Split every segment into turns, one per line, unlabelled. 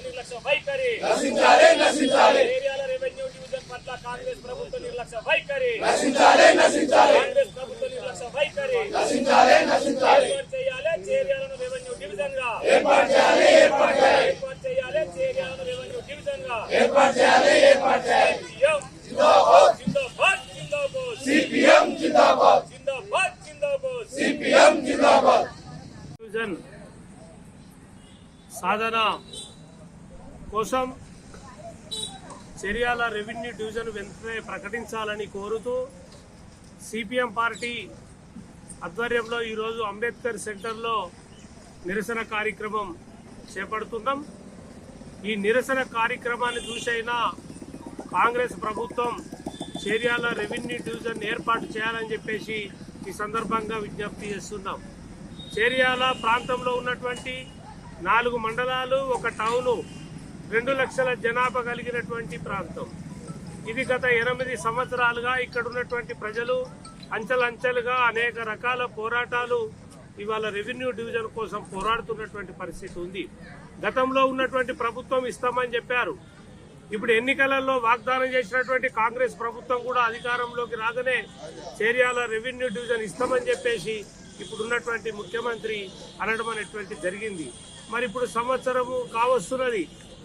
నిర్లక్ష్య వైఖరి ఏరియాల revenue division పట్ల కాంగ్రెస్ ప్రభుత్వ నిర్లక్ష్య వైఖరి కాంగ్రెస్ ప్రభుత్వ నిర్లక్ష్య వైఖరి ఏర్పాటు చేయాలి చేరియాలను రెవెన్యూ డివిజన్ గా ఏర్పాటు చేయాలి చేరియాలను రెవెన్యూ డివిజన్ గా
సిపిఎం జిందాబాద్ సిపిఎం జిందాబాద్
డివిజన్ సాధన కోసం చెరియాల రెవెన్యూ డివిజన్ వెంటనే ప్రకటించాలని కోరుతూ సిపిఎం పార్టీ ఆధ్వర్యంలో ఈరోజు అంబేద్కర్ సెంటర్లో నిరసన కార్యక్రమం చేపడుతున్నాం. ఈ నిరసన కార్యక్రమాన్ని చూసైనా కాంగ్రెస్ ప్రభుత్వం చెరియాల రెవెన్యూ డివిజన్ ఏర్పాటు చేయాలని చెప్పేసి ఈ సందర్భంగా విజ్ఞప్తి చేస్తున్నాం. చెరియాల ప్రాంతంలో ఉన్నటువంటి 4 మండలాలు, ఒక టౌను, 2 లక్షల జనాభా కలిగినటువంటి ప్రాంతం. ఇది గత 8 సంవత్సరాలుగా ఇక్కడ ఉన్నటువంటి ప్రజలు అంచెలంచెలుగా అనేక రకాల పోరాటాలు ఇవాళ రెవెన్యూ డివిజన్ కోసం పోరాడుతున్నటువంటి పరిస్థితి ఉంది. గతంలో ఉన్నటువంటి ప్రభుత్వం ఇస్తామని చెప్పారు. ఇప్పుడు ఎన్నికలలో వాగ్దానం చేసినటువంటి కాంగ్రెస్ ప్రభుత్వం కూడా అధికారంలోకి రాగానే చెరియాల రెవెన్యూ డివిజన్ ఇస్తామని చెప్పేసి ఇప్పుడున్నటువంటి ముఖ్యమంత్రి అనడం అనేటువంటి జరిగింది. మరి ఇప్పుడు సంవత్సరము కావస్తున్నది,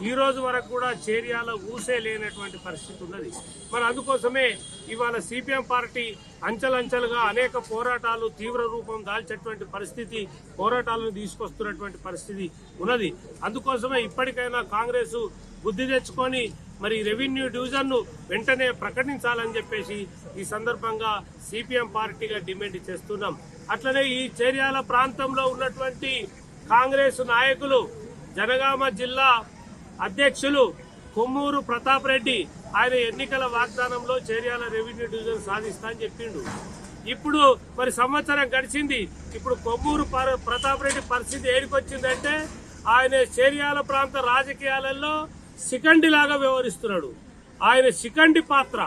ఈ రోజు వరకు కూడా చెరియాల ఊసే లేనటువంటి పరిస్థితి ఉన్నది. మరి అందుకోసమే ఇవాళ సిపిఎం పార్టీ అంచెలంచెలుగా అనేక పోరాటాలు తీవ్ర రూపం దాల్చేటువంటి పరిస్థితి, పోరాటాలను తీసుకొస్తున్నటువంటి పరిస్థితి ఉన్నది. అందుకోసమే ఇప్పటికైనా కాంగ్రెస్ బుద్ధి తెచ్చుకొని మరి రెవెన్యూ డివిజన్ ను వెంటనే ప్రకటించాలని చెప్పేసి ఈ సందర్భంగా సిపిఎం పార్టీగా డిమాండ్ చేస్తున్నాం. అట్లనే ఈ చెరియాల ప్రాంతంలో ఉన్నటువంటి కాంగ్రెస్ నాయకులు, జనగామ జిల్లా అధ్యక్షులు కొమ్మూరు ప్రతాప్ రెడ్డి, ఆయన ఎన్నికల వాగ్దానంలో చెరియాల రెవెన్యూ డివిజన్ సాధిస్తా అని చెప్పిండు. ఇప్పుడు మరి సంవత్సరం గడిచింది. ఇప్పుడు కొమ్మూరు ప్రతాప్ రెడ్డి పరిస్థితి ఏడికొచ్చిందంటే ఆయన చెరియాల ప్రాంత రాజకీయాలలో శిఖండి లాగా వ్యవహరిస్తున్నాడు. ఆయన శిఖండి పాత్ర,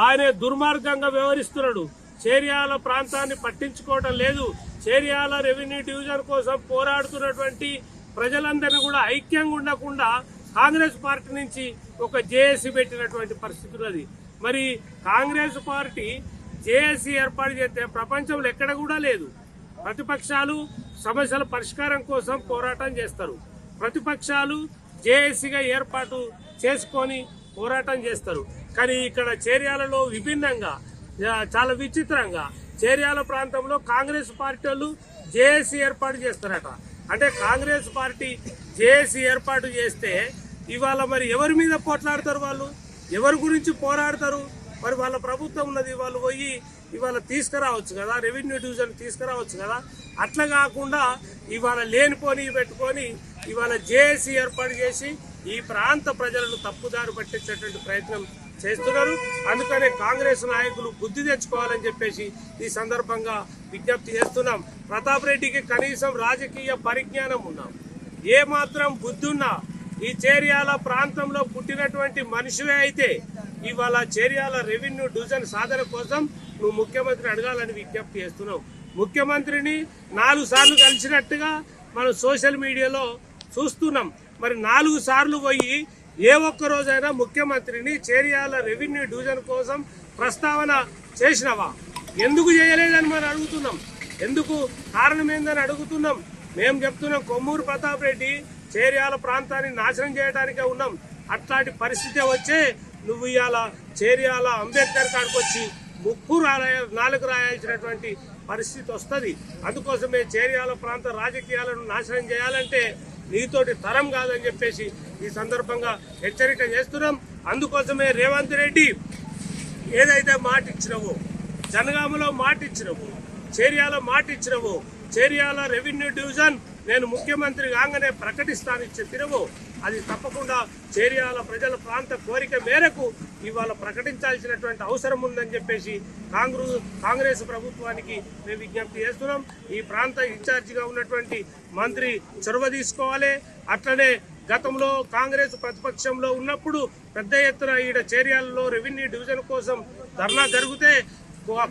ఆయన దుర్మార్గంగా వ్యవహరిస్తున్నాడు. చెరియాల ప్రాంతాన్ని పట్టించుకోవడం లేదు. చెరియాల రెవెన్యూ డివిజన్ కోసం పోరాడుతున్నటువంటి ప్రజలందరినీ కూడా ఐక్యంగా ఉండకుండా కాంగ్రెస్ పార్టీ నుంచి ఒక జేఏసీ పెట్టినటువంటి పరిస్థితి ఉన్నది. మరి కాంగ్రెస్ పార్టీ జేఏసీ ఏర్పాటు చేస్తే ప్రపంచంలో ఎక్కడ కూడా లేదు. ప్రతిపక్షాలు సమస్యల పరిష్కారం కోసం పోరాటం చేస్తారు. ప్రతిపక్షాలు జేఏసీగా ఏర్పాటు చేసుకొని పోరాటం చేస్తారు. కానీ ఇక్కడ చెరియాలలో విభిన్నంగా, చాలా విచిత్రంగా చెరియాల ప్రాంతంలో కాంగ్రెస్ పార్టీ వాళ్ళు జేఏసీ ఏర్పాటు చేస్తారట. అంటే కాంగ్రెస్ పార్టీ జేఏసీ ఏర్పాటు చేస్తే ఇవాళ మరి ఎవరి మీద పోట్లాడతారు? వాళ్ళు ఎవరి గురించి పోరాడతారు? మరి వాళ్ళ ప్రభుత్వం ఉన్నది, వాళ్ళు పోయి ఇవాళ తీసుకురావచ్చు కదా, రెవెన్యూ డివిజన్ తీసుకురావచ్చు కదా. అట్లా కాకుండా ఇవాళ లేనిపోని పెట్టుకొని ఇవాళ జేఏసీ ఏర్పాటు చేసి ఈ ప్రాంత ప్రజలను తప్పుదారి పట్టించేటువంటి ప్రయత్నం చేస్తున్నారు. అందుకనే కాంగ్రెస్ నాయకులు బుద్ధి తెచ్చుకోవాలని చెప్పేసి ఈ సందర్భంగా విజ్ఞప్తి చేస్తున్నాం. ప్రతాప్ రెడ్డికి కనీసం రాజకీయ పరిజ్ఞానం ఉన్నా, ఏ మాత్రం బుద్ధి ఉన్నా, ఈ చెరియాల ప్రాంతంలో పుట్టినటువంటి మనిషివే అయితే ఇవాళ చెరియాల రెవెన్యూ డివిజన్ సాధన కోసం నువ్వు ముఖ్యమంత్రి అడగాలని విజ్ఞప్తి చేస్తున్నావు. ముఖ్యమంత్రిని 4 సార్లు కలిసినట్టుగా మనం సోషల్ మీడియాలో చూస్తున్నాం. మరి 4 సార్లు పోయి ఏ ఒక్క రోజైనా ముఖ్యమంత్రిని చెరియాల రెవెన్యూ డివిజన్ కోసం ప్రస్తావన చేసినవా? ఎందుకు చేయలేదని మనం అడుగుతున్నాం. ఎందుకు, కారణం ఏందని అడుగుతున్నాం. మేము చెప్తున్నాం, కొమ్మూరు ప్రతాప్ రెడ్డి చెరియాల ప్రాంతాన్ని నాశనం చేయడానికే ఉన్నాం. అట్లాంటి పరిస్థితి వచ్చే నువ్వు ఇవాళ చెరియాల అంబేద్కర్ కాడికి వచ్చి ముక్కు నాలుగు రాయాల్సినటువంటి పరిస్థితి వస్తుంది. అందుకోసమే చెరియాల ప్రాంత రాజకీయాలను నాశనం చేయాలంటే నీతోటి తరం కాదని చెప్పేసి ఈ సందర్భంగా హెచ్చరిక చేస్తున్నాం. అందుకోసమే రేవంత్ రెడ్డి ఏదైతే మాట ఇచ్చినవో, జనగామలో మాట ఇచ్చినవో, చెరియాల మాట ఇచ్చినవో, చెరియాల రెవెన్యూ డివిజన్ నేను ముఖ్యమంత్రి కాగానే ప్రకటిస్తానని చెప్పినవో అది తప్పకుండా చెరియాల ప్రజల ప్రాంత కోరిక మేరకు ఇవాళ ప్రకటించాల్సినటువంటి అవసరం ఉందని చెప్పేసి కాంగ్రెస్ ప్రభుత్వానికి మేము విజ్ఞప్తి చేస్తున్నాం. ఈ ప్రాంత ఇన్ఛార్జిగా ఉన్నటువంటి మంత్రి చొరవ తీసుకోవాలి. అట్లనే గతంలో కాంగ్రెస్ ప్రతిపక్షంలో ఉన్నప్పుడు పెద్ద ఎత్తున ఈడ చెరియాలలో రెవెన్యూ డివిజన్ కోసం ధర్నా జరిగితే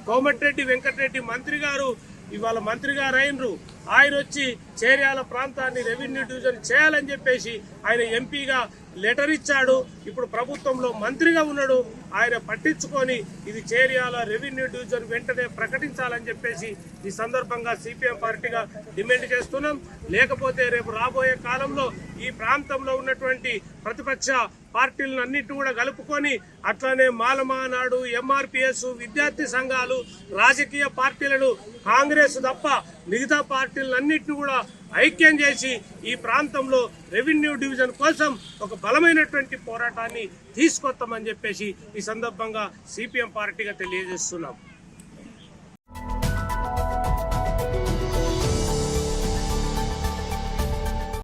కోమటిరెడ్డి వెంకటరెడ్డి మంత్రి గారు ఇవాళ మంత్రి గారు అయినరు. ఆయన వచ్చి చేర్యాల ప్రాంతాన్ని రెవెన్యూ డివిజన్ చేయాలని చెప్పేసి ఆయన ఎంపీగా లెటర్ ఇచ్చాడు. ఇప్పుడు ప్రభుత్వంలో మంత్రిగా ఉన్నాడు. ఆయన పట్టించుకొని ఇది చేర్యాల రెవెన్యూ డివిజన్ వెంటనే ప్రకటించాలని చెప్పేసి ఈ సందర్భంగా సిపిఎం పార్టీగా డిమాండ్ చేస్తున్నాం. లేకపోతే రేపు రాబోయే కాలంలో ఈ ప్రాంతంలో ఉన్నటువంటి ప్రతిపక్ష పార్టీలను అన్నింటినీ కూడా కలుపుకొని అట్లానే మాలమానాడు, ఎంఆర్పిఎస్, విద్యార్థి సంఘాలు, రాజకీయ పార్టీలను కాంగ్రెస్ తప్ప మిగతా పార్టీలన్నింటినీ కూడా ఐక్యం చేసి ఈ ప్రాంతంలో రెవెన్యూ డివిజన్ కోసం ఒక బలమైనటువంటి పోరాటాన్ని తీసుకొస్తామని చెప్పేసి ఈ సందర్భంగా సిపిఎం పార్టీగా తెలియజేస్తున్నాం.